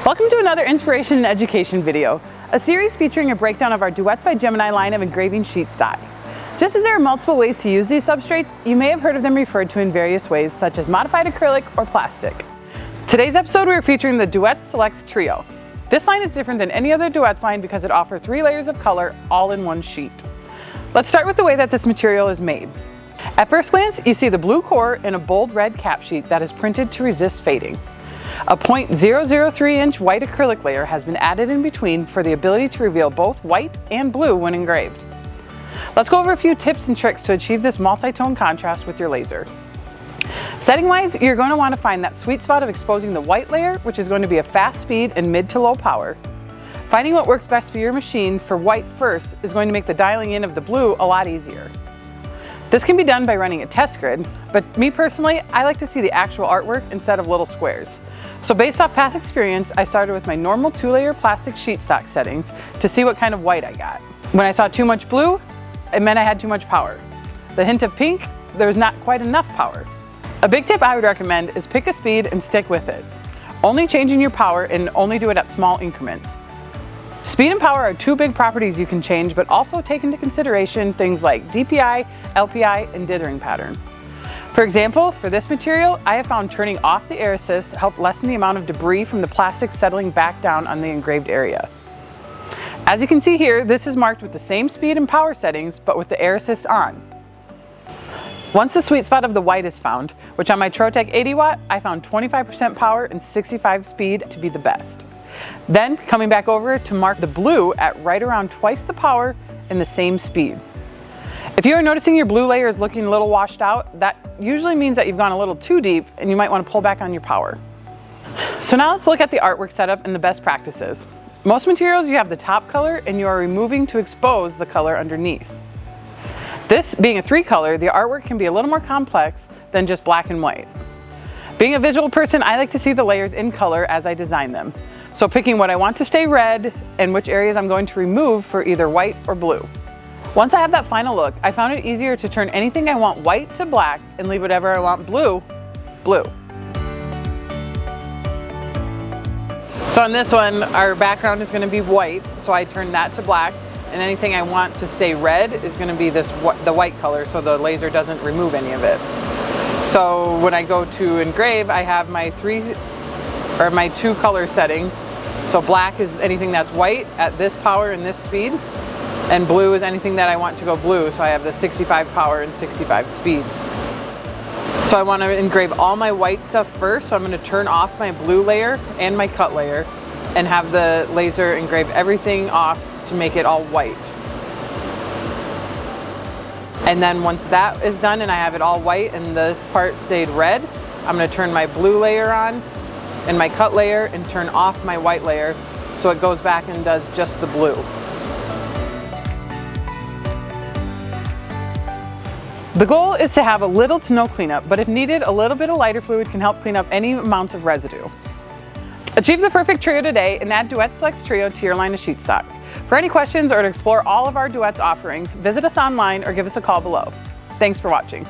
Welcome to another inspiration and education video, a series featuring a breakdown of our Duets by Gemini line of engraving sheet stock. Just as there are multiple ways to use these substrates, you may have heard of them referred to in various ways, such as modified acrylic or plastic. Today's episode, we are featuring the Duets Selects Trio. This line is different than any other Duets line because it offers 3 layers of color all in one sheet. Let's start with the way that this material is made. At first glance, you see the blue core in a bold red cap sheet that is printed to resist fading. A 0.003-inch white acrylic layer has been added in between for the ability to reveal both white and blue when engraved. Let's go over a few tips and tricks to achieve this multi-tone contrast with your laser. Setting-wise, you're going to want to find that sweet spot of exposing the white layer, which is going to be a fast speed and mid to low power. Finding what works best for your machine for white first is going to make the dialing in of the blue a lot easier. This can be done by running a test grid, but me personally, I like to see the actual artwork instead of little squares. So based off past experience, I started with my normal 2-layer plastic sheet stock settings to see what kind of white I got. When I saw too much blue, it meant I had too much power. The hint of pink, there was not quite enough power. A big tip I would recommend is pick a speed and stick with it. Only changing your power and only do it at small increments. Speed and power are 2 big properties you can change, but also take into consideration things like DPI, LPI, and dithering pattern. For example, for this material, I have found turning off the air assist helped lessen the amount of debris from the plastic settling back down on the engraved area. As you can see here, this is marked with the same speed and power settings, but with the air assist on. Once the sweet spot of the white is found, which on my Trotec 80 watt, I found 25% power and 65 speed to be the best. Then coming back over to mark the blue at right around twice the power and the same speed. If you are noticing your blue layer is looking a little washed out, that usually means that you've gone a little too deep and you might want to pull back on your power. So now let's look at the artwork setup and the best practices. Most materials you have the top color and you are removing to expose the color underneath. This being a 3-color, the artwork can be a little more complex than just black and white. Being a visual person, I like to see the layers in color as I design them. So picking what I want to stay red and which areas I'm going to remove for either white or blue. Once I have that final look, I found it easier to turn anything I want white to black and leave whatever I want blue, blue. So on this one, our background is going to be white, so I turn that to black, and anything I want to stay red is going to be the white color, so the laser doesn't remove any of it. So when I go to engrave, I have my 2 color settings. So black is anything that's white at this power and this speed, and blue is anything that I want to go blue, so I have the 65 power and 65 speed. So I want to engrave all my white stuff first, so I'm going to turn off my blue layer and my cut layer and have the laser engrave everything off to make it all white. And then once that is done and I have it all white and this part stayed red, I'm going to turn my blue layer on and my cut layer and turn off my white layer so it goes back and does just the blue. The goal is to have a little to no cleanup, but if needed, a little bit of lighter fluid can help clean up any amounts of residue. Achieve the perfect trio today and add Duets Selects Trio to your line of sheet stock. For any questions or to explore all of our Duets offerings, visit us online or give us a call below. Thanks for watching.